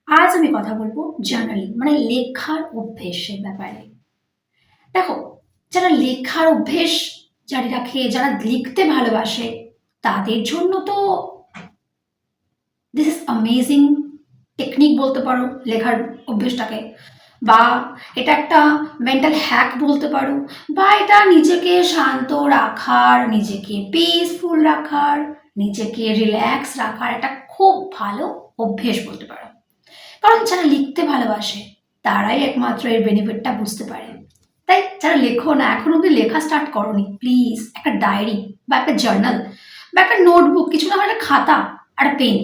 আজ আমি কথা বলবো জার্নালিং মানে লেখার অভ্যেসের ব্যাপারে। দেখো, যারা লেখার অভ্যেস জারি রাখে, যারা লিখতে ভালোবাসে, তাদের জন্য তো দিস ইজ অ্যামেজিং টেকনিক বলতে পারো লেখার অভ্যেসটাকে। বা এটা একটা মেন্টাল হ্যাক বলতে পারো, বা এটা নিজেকে শান্ত রাখার, নিজেকে পিসফুল রাখার, নিজেকে রিল্যাক্স রাখার একটা খুব ভালো অভ্যেস বলতে পারো। কারণ যারা লিখতে ভালোবাসে তারাই একমাত্র এর বেনিফিটটা বুঝতে পারে। তাই যারা লেখো না, এখন অব্দি লেখা স্টার্ট করোনি, প্লিজ একটা ডায়েরি বা একটা জার্নাল বা একটা নোটবুক, কিছু না হলে একটা খাতা আর পেন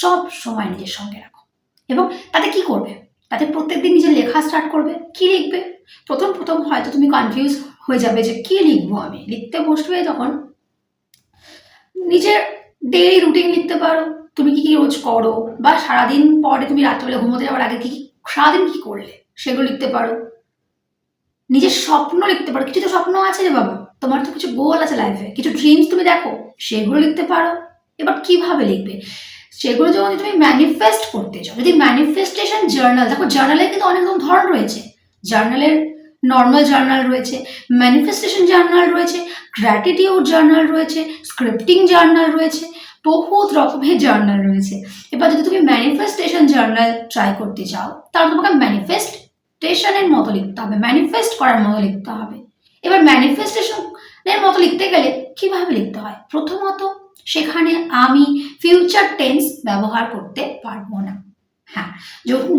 সব সময় নিজের সঙ্গে রাখো। এবং তাতে কি করবে? তাতে প্রত্যেকদিন নিজের লেখা স্টার্ট করবে। কি লিখবে? প্রথম প্রথম হয়তো তুমি কনফিউজ হয়ে যাবে যে কি লিখবো। আমি লিখতে বসবে তখন নিজের ডেইলি রুটিন লিখতে পারো, তুমি কি কি রোজ করো, বা সারাদিন পরে তুমি রাত্রেবেলা ঘুমোতে যাওয়ার আগে কি কি সারাদিন কি করলে সেগুলো লিখতে পারো। নিজের স্বপ্ন লিখতে পারো, কিছু তো স্বপ্ন আছে রে বাবা, তোমার তো কিছু গোল আছে লাইফে, কিছু ড্রিমস তুমি দেখো, সেগুলো লিখতে পারো। এবার কিভাবে লিখবে সেগুলো? যখন তুমি ম্যানিফেস্ট করতে চাও, যদি ম্যানিফেস্টেশন জার্নাল, দেখো জার্নালের কিন্তু অনেক রকম ধরন রয়েছে। জার্নালের নর্মাল জার্নাল রয়েছে, ম্যানিফেস্টেশন জার্নাল রয়েছে, গ্র্যাটিটিউড জার্নাল রয়েছে, স্ক্রিপ্টিং জার্নাল রয়েছে, বহুত রকমের জার্নাল রয়েছে। এবার যদি তুমি ম্যানিফেস্টেশন জার্নাল ট্রাই করতে চাও, তাহলে তোমাকে ম্যানিফেস্টেশনের মতো লিখতে হবে, ম্যানিফেস্ট করার মতো লিখতে হবে। এবার ম্যানিফেস্টেশনের মতো লিখতে গেলে কিভাবে লিখতে হয়? প্রথমত, সেখানে আমি ফিউচার টেন্স ব্যবহার করতে পারবো না। হ্যাঁ,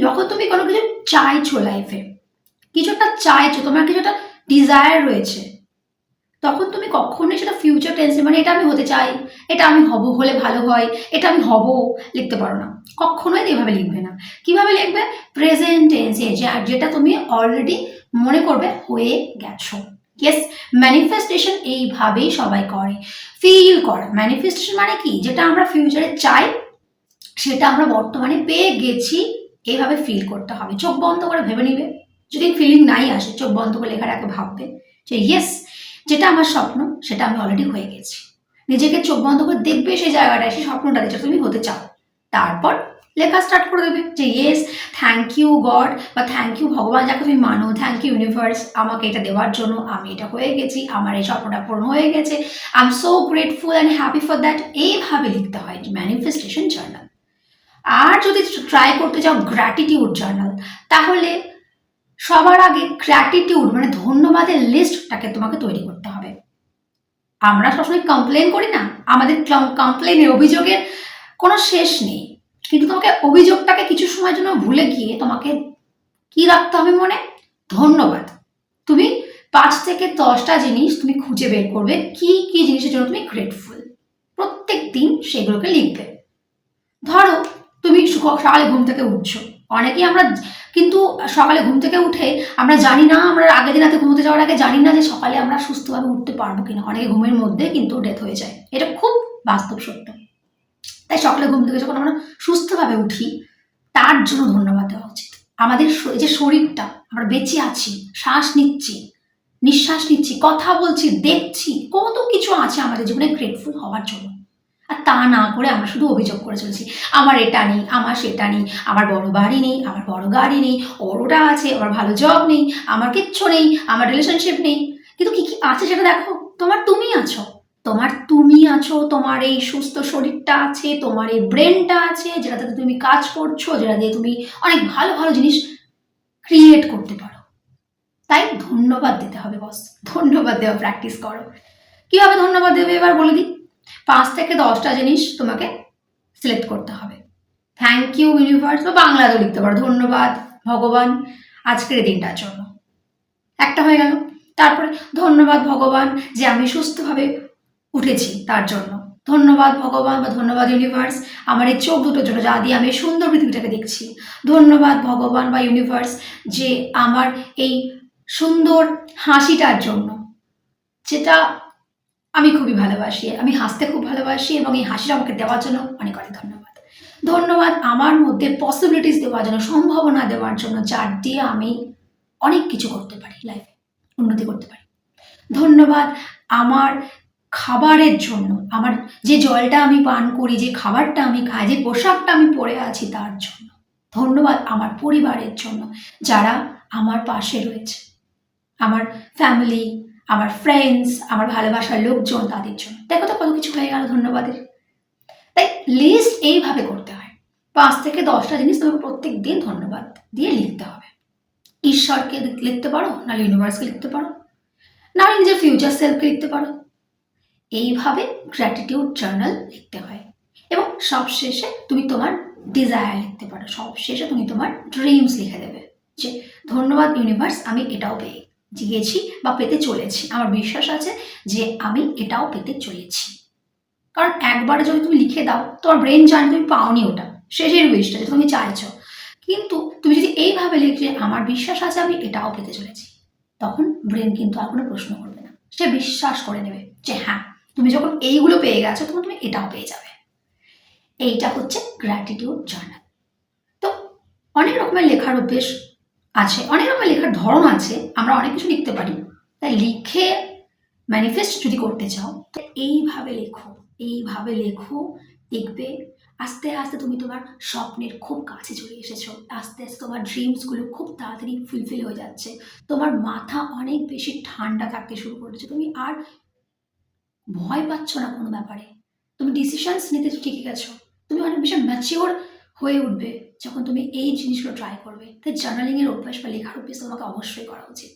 যখন তুমি কোনো কিছু চাইছো লাইফে, কিছু একটা চাইছো, তোমার কিছু একটা ডিজায়ার রয়েছে, তখন তুমি কখনোই সেটা ফিউচার টেন্সে, মানে এটা আমি হতে চাই, এটা আমি হব, হলে ভালো হয়, এটা আমি হব, লিখতে পারো না। কখনোই এভাবে লিখবে না। কিভাবে লিখবে? প্রেজেন্ট টেন্সে, যেটা তুমি অলরেডি মনে করবে হয়ে গেছো। ইয়েস, ম্যানিফেস্টেশন এইভাবেই সবাই করে। ফিল করা ম্যানিফেস্টেশন মানে কি? যেটা আমরা ফিউচারে চাই সেটা আমরা বর্তমানে পেয়ে গেছি, এইভাবে ফিল করতে হবে। চোখ বন্ধ করে ভেবে নিবে, যদি ফিলিং নাই আসে চোখ বন্ধ করে লেখার আগে ভাববে যে ইয়েস, যেটা আমার স্বপ্ন সেটা আমি অলরেডি হয়ে গেছি। নিজেকে চোখ বন্ধ করে দেখবে সেই জায়গাটায়, সেই স্বপ্নটা যেটা তুমি হতে চাও। তারপর লেখা স্টার্ট করে দেবে যে ইয়েস, থ্যাংক ইউ গড, বা থ্যাংক ইউ ভগবান, যাকে তুমি মানো, থ্যাংক ইউ ইউনিভার্স আমাকে এটা দেওয়ার জন্য, আমি এটা হয়ে গেছি, আমার এই স্বপ্নটা পূরণ হয়ে গেছে, I am so grateful and happy for that. এইভাবে লিখতে হয় ম্যানিফেস্টেশন জার্নাল। আর যদি ট্রাই করতে চাও গ্র্যাটিটিউড জার্নাল, তাহলে সবার আগে গ্র্যাটিটিউড মানে ধন্যবাদের লিস্টটাকে তোমাকে তৈরি করতে হবে। আমরা সবসময় কমপ্লেন করি না, আমাদের কমপ্লেনের, অভিযোগের কোনো শেষ নেই, কিন্তু তোমাকে অভিযোগটাকে কিছু সময়ের জন্য ভুলে গিয়ে তোমাকে কি রাখতে হবে মনে? ধন্যবাদ। তুমি 5 থেকে 10টা জিনিস তুমি খুঁজে বের করবে, কি কি জিনিসের জন্য তুমি গ্রেটফুল, প্রত্যেক দিন সেগুলোকে লিখবে। ধরো তুমি সকালে ঘুম থেকে উঠছো, অনেকেই আমরা কিন্তু সকালে ঘুম থেকে উঠে আমরা জানি না, আমরা আগের দিন রাতে ঘুমোতে যাওয়ার আগে জানি না যে সকালে আমরা সুস্থভাবে উঠতে পারবো কিনা। অনেকে ঘুমের মধ্যে কিন্তু ডেথ হয়ে যায়, এটা খুব বাস্তব সত্য। তাই সকালে ঘুম থেকে যখন আমরা সুস্থভাবে উঠি, তার জন্য ধন্যবাদ দেওয়া উচিত। আমাদের যে শরীরটা, আমরা বেঁচে আছি, শ্বাস নিচ্ছি, নিঃশ্বাস নিচ্ছি, কথা বলছি, দেখছি, কত কিছু আছে আমাদের জীবনে গ্রেটফুল হওয়ার জন্য। আর তা না করে আমরা শুধু অভিযোগ করে চলছি, আমার এটা নেই, আমার সেটা নেই, আমার বড় বাড়ি নেই, আমার বড় গাড়ি নেই, ওর ওটা আছে, আমার ভালো জব নেই, আমার কিচ্ছু নেই, আমার রিলেশনশিপ নেই। কিন্তু কি কি আছে সেটা দেখো। তুমি আছো, তুমি আছো, তোমার এই সুস্থ শরীরটা আছে, তোমার এই ব্রেনটা আছে, যেটাতে তুমি কাজ করছো, যেটা দিয়ে তুমি অনেক ভালো ভালো জিনিস ক্রিয়েট করতে পারো। তাই ধন্যবাদ দিতে হবে বস, ধন্যবাদ দেওয়া প্র্যাকটিস করো। কিভাবে ধন্যবাদ দেবে এবার বলে দিই। 5 থেকে 10টা জিনিস তোমাকে সিলেক্ট করতে হবে। থ্যাংক ইউ ইউনিভার্স, বা বাংলাতেও লিখতে পারো, ধন্যবাদ ভগবান আজকের দিনটার জন্য, একটা হয়ে গেল। তারপরে ধন্যবাদ ভগবান যে আমি সুস্থভাবে উঠেছি তার জন্য, ধন্যবাদ ভগবান বা ধন্যবাদ ইউনিভার্স আমার এই চোখ দুটোর জন্য, যা দিয়ে আমি সুন্দর পৃথিবীটাকে দেখছি, ধন্যবাদ ভগবান বা ইউনিভার্স যে আমার এই সুন্দর হাসিটার জন্য, যেটা আমি খুবই ভালোবাসি, আমি হাসতে খুব ভালোবাসি, এবং এই হাসিটা আমাকে দেওয়ার জন্য অনেক অনেক ধন্যবাদ। ধন্যবাদ আমার মধ্যে পসিবিলিটিস দেওয়ার জন্য, সম্ভাবনা দেওয়ার জন্য, যার দিয়ে আমি অনেক কিছু করতে পারি, লাইফে উন্নতি করতে পারি। ধন্যবাদ আমার খাবারের জন্য, আমার যে জলটা আমি পান করি, যে খাবারটা আমি খাই, যে পোশাকটা আমি পরে আছি তার জন্য ধন্যবাদ আমার পরিবারের জন্য, যারা আমার পাশে রয়েছে, আমার ফ্যামিলি, আমার ফ্রেন্ডস, আমার ভালোবাসার লোকজন, তাদের জন্য। দেখো তো কত কিছু হয়ে গেল ধন্যবাদের। তাই লিস্ট এইভাবে করতে হয়, 5 থেকে 10টা জিনিস তোমাকে প্রত্যেক দিন ধন্যবাদ দিয়ে লিখতে হবে। ঈশ্বরকে লিখতে পারো, নাহলে ইউনিভার্সকে লিখতে পারো, নাহলে নিজের ফিউচার সেলফকে লিখতে পারো। এইভাবে গ্র্যাটিটিউড জার্নাল লিখতে হয়। এবং সবশেষে তুমি তোমার ডিজায়ার লিখতে পারো, সবশেষে তুমি তোমার ড্রিমস লিখে দেবে যে ধন্যবাদ ইউনিভার্স, আমি এটাও পেয়ে গিয়েছি বা পেতে চলেছি, আমার বিশ্বাস আছে যে আমি এটাও পেতে চলেছি। কারণ একবারে যদি তুমি লিখে দাও, তোমার ব্রেন জানে তুমি পাওনি ওটা, শেষের উইশটা যেটা তুমি চাইছো। কিন্তু তুমি যদি এইভাবে লিখে আমার বিশ্বাস আছে আমি এটাও পেতে চলেছি, তখন ব্রেন কিন্তু আর কোনো প্রশ্ন করবে না, সে বিশ্বাস করে নেবে যে হ্যাঁ, তুমি যখন এইগুলো পেয়ে গেছো তখন তুমি এটাও পেয়ে যাবে। এইটা হচ্ছে গ্র্যাটিটিউড জার্নাল। তো অনেক রকমের লেখার অভ্যেস আছে, অনেক রকমের লেখার ধরন আছে, আমরা অনেক কিছু লিখতে পারি। তাই লিখে ম্যানিফেস্ট যদি করতে চাও তো এইভাবে লেখো, এইভাবে লেখো, দেখবে আস্তে আস্তে তুমি তোমার স্বপ্নের খুব কাছে চলে এসেছো, আস্তে আস্তে তোমার ড্রিমসগুলো খুব তাড়াতাড়ি ফুলফিল হয়ে যাচ্ছে, তোমার মাথা অনেক বেশি ঠান্ডা থাকতে শুরু করেছে, তুমি আর ভয় পাচ্ছ না কোনো ব্যাপারে, তুমি ডিসিশনস নিতে শিখে গেছো, তুমি অনেক বেশি ম্যাচিওর হয়ে উঠবে যখন তুমি এই জিনিসগুলো ট্রাই করবে। তাই জার্নালিংয়ের অভ্যাস বা লেখার অভ্যাস তোমাকে অবশ্যই করা উচিত।